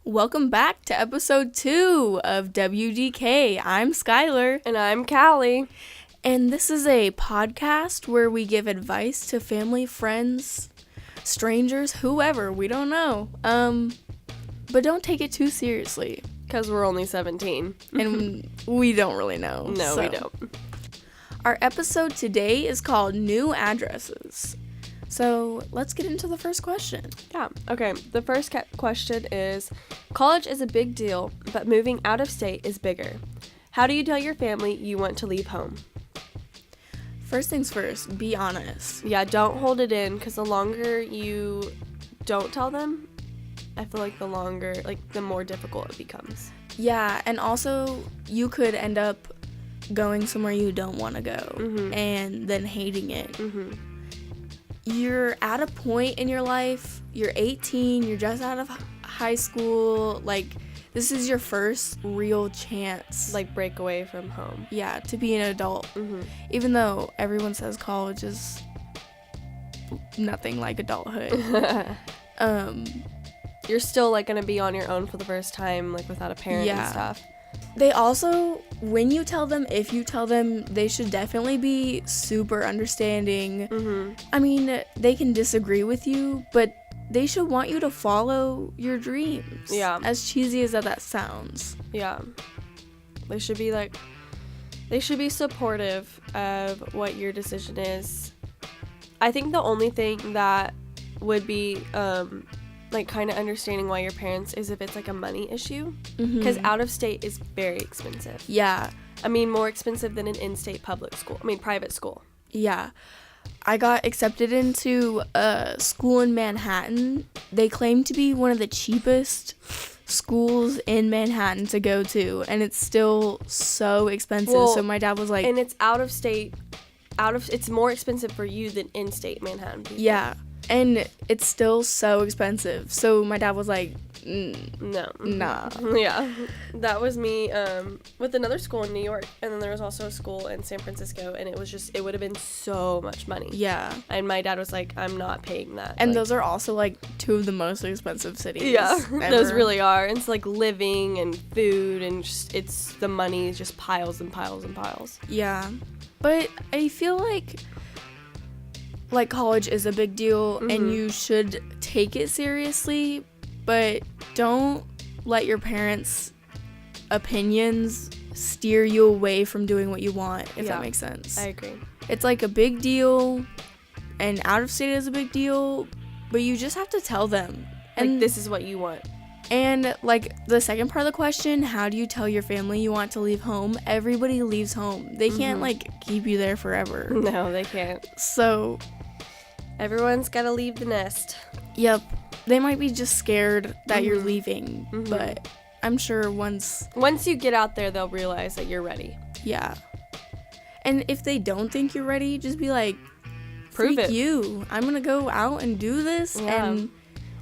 Welcome back to episode 2 of WDK. I'm Skylar. And I'm Callie. And this is a podcast where we give advice to family, friends, strangers, whoever, we don't know. But don't take it too seriously. Because we're only 17. And we don't really know. No, we don't. Our episode today is called New Addresses. So let's get into the first question. Yeah. Okay. The first question is, college is a big deal, but moving out of state is bigger. How do you tell your family you want to leave home? First things first, be honest. Yeah, don't hold it in, because the longer you don't tell them, I feel like the more difficult it becomes. Yeah, and also you could end up going somewhere you don't want to go and then hating it. You're at a point in your life, you're 18, you're just out of high school, like, this is your first real chance. Like, break away from home. Yeah, to be an adult. Even though everyone says college is nothing like adulthood. You're still, like, going to be on your own for the first time, like, without a parent and stuff. They also, when you tell them, if you tell them, they should definitely be super understanding. I mean, they can disagree with you, but they should want you to follow your dreams. Yeah. As cheesy as that sounds. Yeah. They should be supportive of what your decision is. I think the only thing that would be, like, kind of understanding why your parents is if it's, like, a money issue. Because out of state is very expensive. Yeah. I mean, more expensive than an in-state private school. Yeah. I got accepted into a school in Manhattan. They claim to be one of the cheapest schools in Manhattan to go to, and it's still so expensive. Well, so my dad was like... And it's out of state. It's more expensive for you than in-state Manhattan people. Yeah. And it's still so expensive. So my dad was like, no. Nah. Yeah. That was me with another school in New York. And then there was also a school in San Francisco. And it would have been so much money. Yeah. And my dad was like, I'm not paying that. And like, those are also, like, two of the most expensive cities. Yeah. Ever. Those really are. And it's like living and food and just, the money is just piles and piles and piles. Yeah. But I feel like college is a big deal and you should take it seriously, but don't let your parents' opinions steer you away from doing what you want, if that makes sense. I agree. It's like a big deal, and out of state is a big deal, but you just have to tell them. And like, this is what you want. And, like, the second part of the question, how do you tell your family you want to leave home? Everybody leaves home. They can't, like, keep you there forever. No, they can't. So... everyone's gotta leave the nest. Yep. They might be just scared that you're leaving, but I'm sure once you get out there, they'll realize that you're ready. Yeah. And if they don't think you're ready, just be like, prove it. You. I'm gonna go out and do this. Yeah.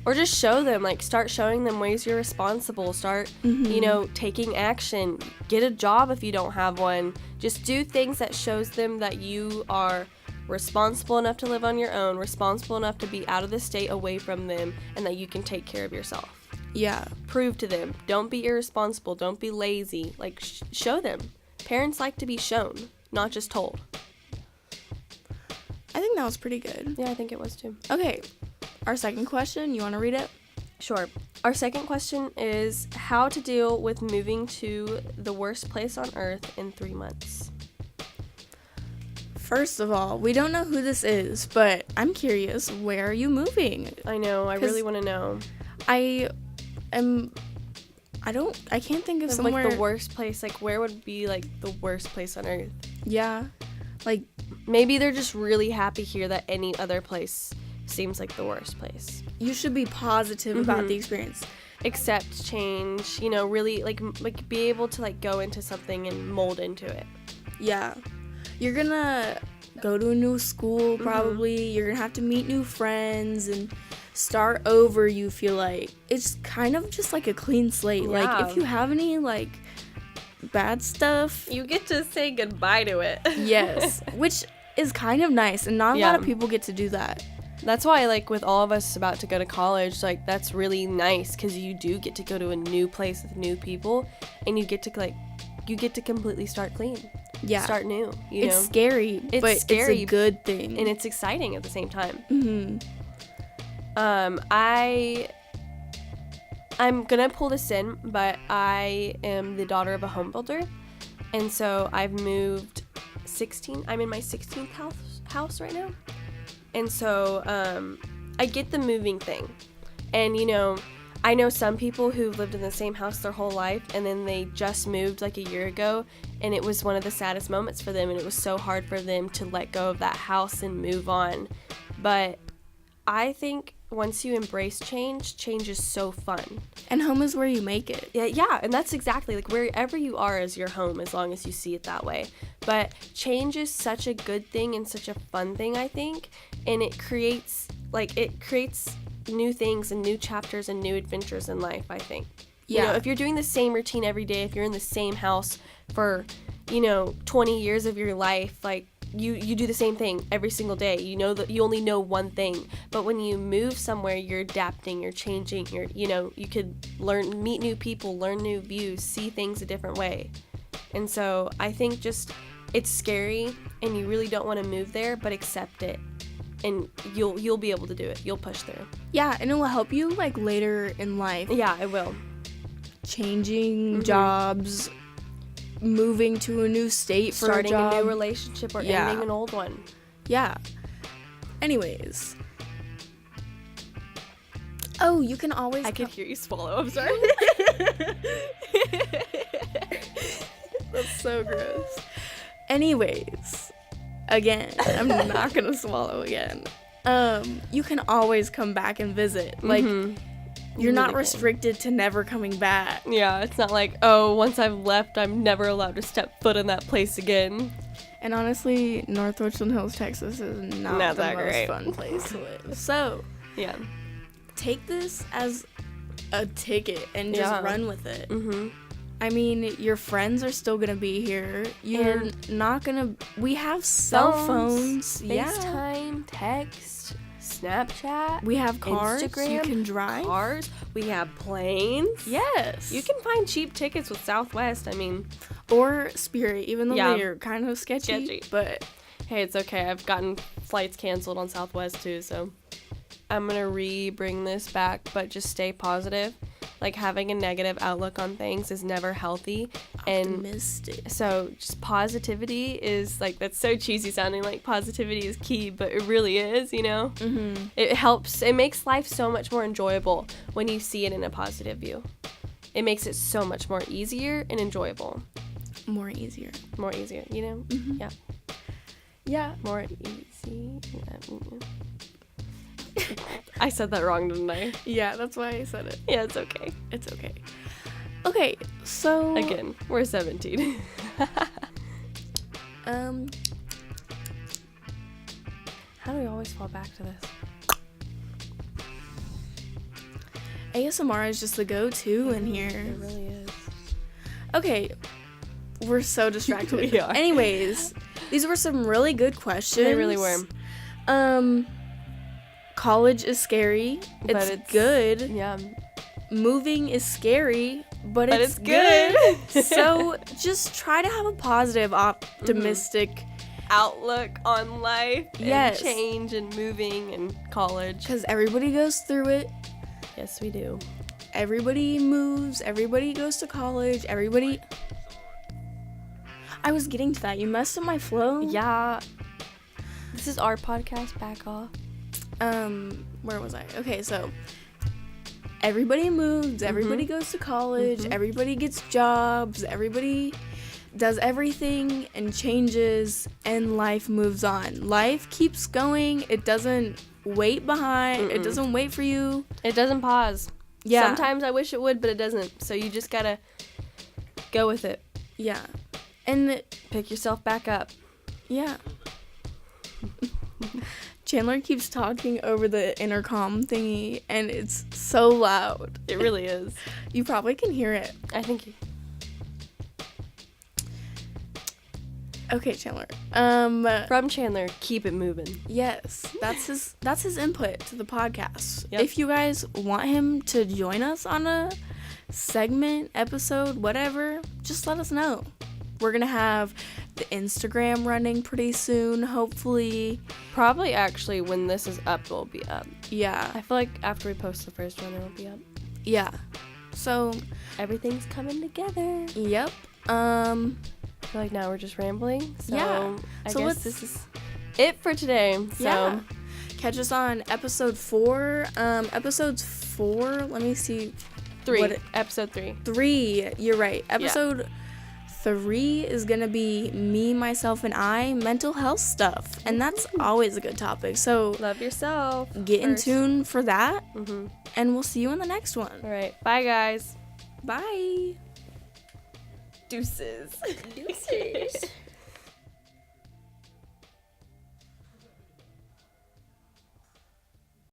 Or just show them, like, start showing them ways you're responsible. Start, taking action. Get a job if you don't have one. Just do things that shows them that you are responsible enough to live on your own, responsible enough to be out of the state away from them, and that you can take care of yourself. Yeah. Prove to them. Don't be irresponsible. Don't be lazy. Like, show them. Parents like to be shown, not just told. I think that was pretty good. Yeah, I think it was too. Okay. Our second question, you want to read it? Sure. Our second question is how to deal with moving to the worst place on earth in 3 months. First of all, we don't know who this is, but I'm curious, where are you moving? I know, I really want to know. I can't think of somewhere. Like, the worst place, like, where would be, like, the worst place on earth? Yeah. Like, maybe they're just really happy here that any other place seems like the worst place. You should be positive about the experience. Accept change, really, like be able to, like, go into something and mold into it. Yeah. You're gonna go to a new school, probably. You're gonna have to meet new friends and start over, you feel like. It's kind of just like a clean slate. Yeah. Like, if you have any, like, bad stuff, you get to say goodbye to it. Yes. Which is kind of nice, and not a lot of people get to do that. That's why, like, with all of us about to go to college, like, that's really nice because you do get to go to a new place with new people, and you get to completely start clean. Yeah. Start new, you it's know? Scary, but scary, it's a good thing. And it's exciting at the same time. Mm-hmm. I'm gonna pull this in, but I am the daughter of a home builder, and so I've moved 16. I'm in my 16th house right now, and so I get the moving thing, and you know, I know some people who lived in the same house their whole life, and then they just moved like a year ago, and it was one of the saddest moments for them, and it was so hard for them to let go of that house and move on. But I think once you embrace change is so fun. And home is where you make it. Yeah, and that's exactly, like, wherever you are is your home as long as you see it that way. But change is such a good thing and such a fun thing, I think, and it creates new things and new chapters and new adventures in life, I think. Yeah. You know, if you're doing the same routine every day, if you're in the same house for, you know, 20 years of your life, like, you do the same thing every single day. You know that you only know one thing. But when you move somewhere, you're adapting, you're changing, you could meet new people, learn new views, see things a different way. And so I think just it's scary and you really don't want to move there, but accept it. And you'll be able to do it. You'll push through. Yeah, and it will help you like later in life. Yeah, it will. Changing jobs, moving to a new state for starting a job. a new relationship or ending an old one. Yeah. Anyways. Oh, you can always I could hear you swallow. I'm sorry. That's so gross. Anyways, again, I'm not gonna swallow again. You can always come back and visit. Like, you're not restricted to never coming back. Yeah, it's not like, oh, once I've left, I'm never allowed to step foot in that place again. And honestly, North Richland Hills, Texas is not the most fun place to live. So, yeah, take this as a ticket and just run with it. I mean, your friends are still gonna be here. You're not gonna. We have cell phones. FaceTime, text, Snapchat. We have cars. Instagram. You can drive. Cars. We have planes. Yes. You can find cheap tickets with Southwest. I mean, or Spirit, even though they're kind of sketchy. But hey, it's okay. I've gotten flights canceled on Southwest too, so I'm gonna bring this back, but just stay positive. Like, having a negative outlook on things is never healthy. Optimistic. And so just positivity is, like, that's so cheesy sounding, like positivity is key, but it really is, you know? It helps. It makes life so much more enjoyable when you see it in a positive view. It makes it so much more easier and enjoyable. More easier, you know? Yeah. Yeah. More easy. I said that wrong, didn't I? Yeah, that's why I said it. Yeah, it's okay. It's okay. Okay, so... Again, we're 17. How do we always fall back to this? ASMR is just the go-to in here. It really is. Okay, we're so distracted. We are. Anyways, these were some really good questions. They really were. College is scary. It's good. Yeah. Moving is scary, but it's good. So just try to have a positive, optimistic outlook on life and change and moving and college. Because everybody goes through it. Yes, we do. Everybody moves. Everybody goes to college. Everybody... I was getting to that. You messed up my flow. Yeah. This is our podcast. Back off. Where was I? Okay, so everybody moves, everybody goes to college, everybody gets jobs, everybody does everything and changes, and life moves on. Life keeps going. It doesn't wait behind. It doesn't wait for you. It doesn't pause. Yeah. Sometimes I wish it would, but it doesn't. So you just gotta go with it. Yeah. And pick yourself back up. Yeah. Chandler keeps talking over the intercom thingy, and it's so loud. It really is. You probably can hear it. I think Okay, Chandler. From Chandler, keep it moving. Yes, that's his input to the podcast. Yep. If you guys want him to join us on a segment, episode, whatever, just let us know. We're gonna have the Instagram running pretty soon, hopefully. Probably actually when this is up, it'll be up. Yeah. I feel like after we post the first one, it'll be up. Yeah. So everything's coming together. Yep. I feel like now we're just rambling. So yeah. I guess this is it for today. So yeah. Catch us on episode 4. Episodes 4, let me see. 3. Episode 3. 3, you're right. Episode 3 is gonna be me, myself, and I, mental health stuff. And that's always a good topic. So love yourself. Get in tune for that. Mm-hmm. And we'll see you in the next one. All right. Bye, guys. Bye. Deuces. Deuces.